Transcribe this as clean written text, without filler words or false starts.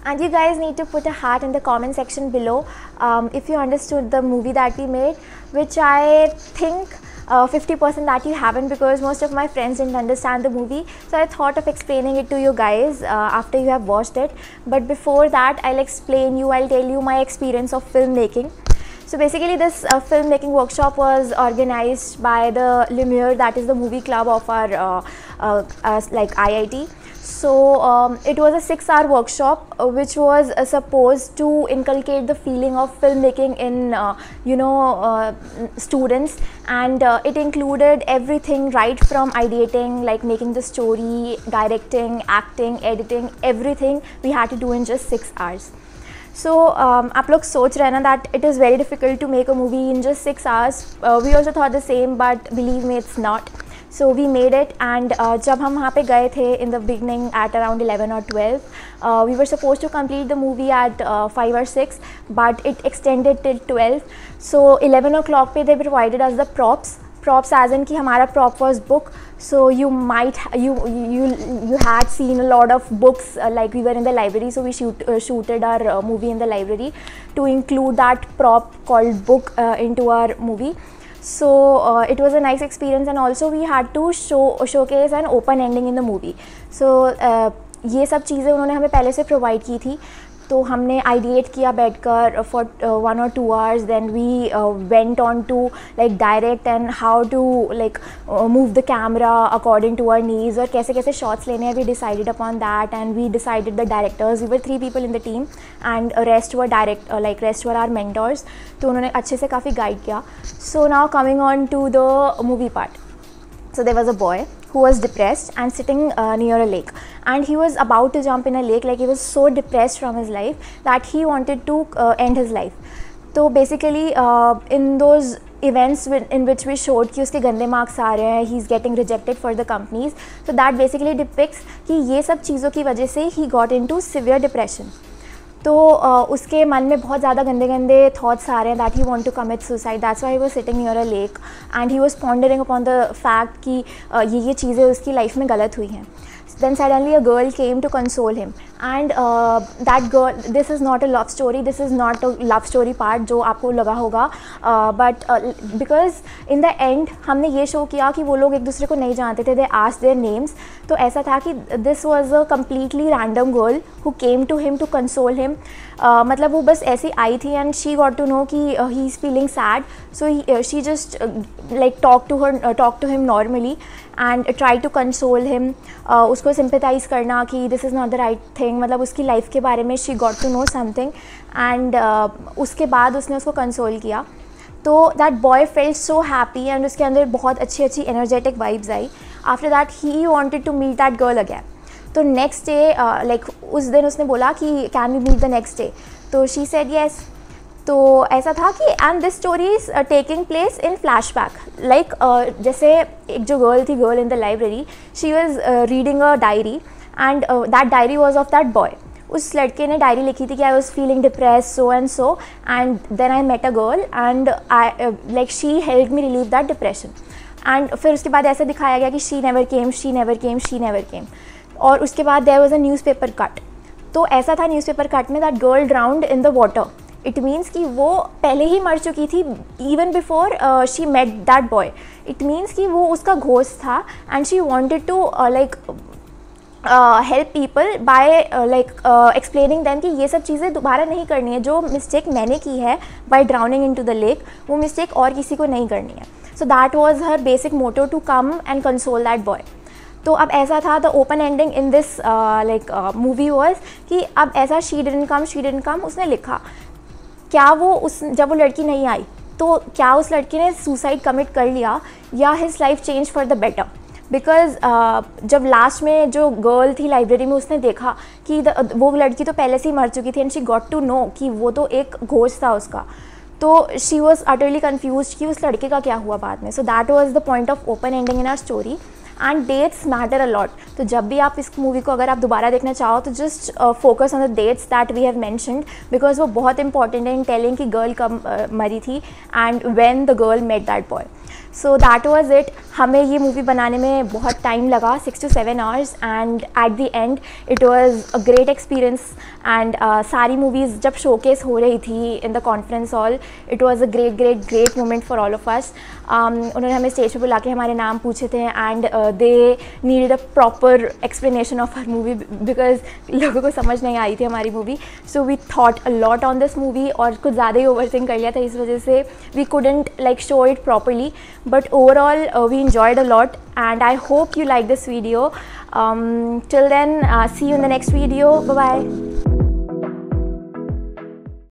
And you guys need to put a heart in the comment section below if you understood the movie that we made, which I think 50% that you haven't, because most of my friends didn't understand the movie. So I thought of explaining it to you guys after you have watched it. But before that, I'll tell you my experience of filmmaking. So basically this filmmaking workshop was organized by the Lumiere, that is the movie club of our like IIT. So it was a 6-hour workshop which was supposed to inculcate the feeling of filmmaking in students, and it included everything right from ideating, like making the story, directing, acting, editing, everything we had to do in just 6 hours. So आप लोग सोच रहे हैं ना that it is very difficult to make a movie in just 6 hours. We also thought the same, but believe me, it's not. So we made it, and जब हम वहाँ पे गए थे in the beginning at around 11 or 12, we were supposed to complete the movie at 5 or 6, but it extended till 12. So 11 o'clock पे they provided us the props as in कि हमारा prop was book. So you had seen a lot of books, like we were in the library, so we shooted our movie in the library to include that prop called book into our movie. So it was a nice experience, and also we had to showcase an open ending in the movie. So ये सब चीज़ें उन्होंने हमें पहले से provide की थी, तो हमने आइडिएट किया बैठकर for 1 or 2 hours. Then we went on to like direct and how to like move the camera according to our needs, और कैसे कैसे शॉट्स लेने हैं. We decided upon that, and we decided the directors. We were 3 people in the team, and rest were our mentors. तो उन्होंने अच्छे से काफ़ी गाइड किया. So now coming on to the movie part. So there was a boy who was depressed and sitting near a lake, and he was about to jump in a lake. Like, he was so depressed from his life that he wanted to end his life. So basically in those events in which we showed कि उसके गंदे marks आ रहे हैं, he is getting rejected for the companies, so that basically depicts कि ये सब चीज़ों की वजह से he got into severe depression. तो उसके मन में बहुत ज़्यादा गंदे गंदे थॉट्स आ रहे हैं that he want to commit suicide. That's why he was sitting near a lake, and he was pondering upon the fact कि ये चीज़ें उसकी लाइफ में गलत हुई हैं. Then suddenly a girl came to console him, and that girl, this is not a love story, this is not a love story part जो आपको लगा होगा, but because in the end हमने ये शो किया कि वो लोग एक दूसरे को नहीं जानते थे. they asked their names. तो ऐसा था कि this was a completely random girl who came to him to console him. मतलब वो बस ऐसी आई थी, and she got to know कि he is feeling sad, so she just like talked to him normally and try to console him. उसको sympathize करना कि this is not the right thing, मतलब उसकी life के बारे में she got to know something, and उसके बाद उसने उसको console किया. तो that boy felt so happy, and उसके अंदर बहुत अच्छी अच्छी energetic vibes I. After that he wanted to meet that girl again. तो नेक्स्ट डे लाइक उस दिन उसने बोला कि can we meet the next day. तो शी सेड येस. तो ऐसा था कि and this story is taking place in flashback. Like जैसे एक जो girl in the library, she was reading a diary, and that diary was of that boy. उस लड़के ने डायरी लिखी थी कि I was feeling depress so and then I met a girl, and I like she help me relive that depression. And फिर उसके बाद ऐसा दिखाया गया कि शी नेवर केम. और उसके बाद there was a newspaper cut. तो ऐसा था न्यूज़पेपर कट में that girl drowned in the water. It means कि वो पहले ही मर चुकी थी even before she met that boy. It means कि वो उसका घोस्ट था, and she wanted to like help people by like explaining them कि ये सब चीज़ें दोबारा नहीं करनी है. जो मिस्टेक मैंने की है by drowning into the lake, वो मिस्टेक और किसी को नहीं करनी है. So that was her basic motto to come and console that boy. तो अब ऐसा था, the open ending in this like movie was कि अब ऐसा शी डिडंट कम उसने लिखा. क्या वो जब वो लड़की नहीं आई, तो क्या उस लड़की ने सुसाइड कमिट कर लिया, या his life change for the better. Because जब लास्ट में जो गर्ल थी लाइब्रेरी में, उसने देखा कि वो लड़की तो पहले से ही मर चुकी थी, and she got to know कि वो तो एक घोस्ट था उसका. तो शी वॉज अटरली कन्फ्यूज कि उस लड़के का क्या हुआ बाद में. So that was the point of open ending in our story. And dates matter a lot. तो जब भी आप इस मूवी को अगर आप दोबारा देखना चाहो, तो just focus on the dates that we have mentioned, because वो बहुत इंपॉर्टेंट है इन टेलिंग कि गर्ल कब मरी थी and when the girl met that boy. So that was it. हमें ये मूवी बनाने में बहुत टाइम लगा, 6 to 7 hours, and at the end it was a great experience. And सारी मूवीज़ जब शोकेस हो रही थी in the conference hall, it was a great moment for all of us. उन्होंने हमें स्टेज पर बुला के हमारे नाम पूछे थे, and they needed a proper explanation of her movie because लोगों को समझ नहीं आई थी हमारी movie. So we thought a lot on this movie, और कुछ ज़्यादा ही ओवरथिंक कर लिया था, इस वजह से we couldn't like show it properly. But overall we enjoyed a lot, and I hope you like this video. Till then, see you in the next video. Bye bye.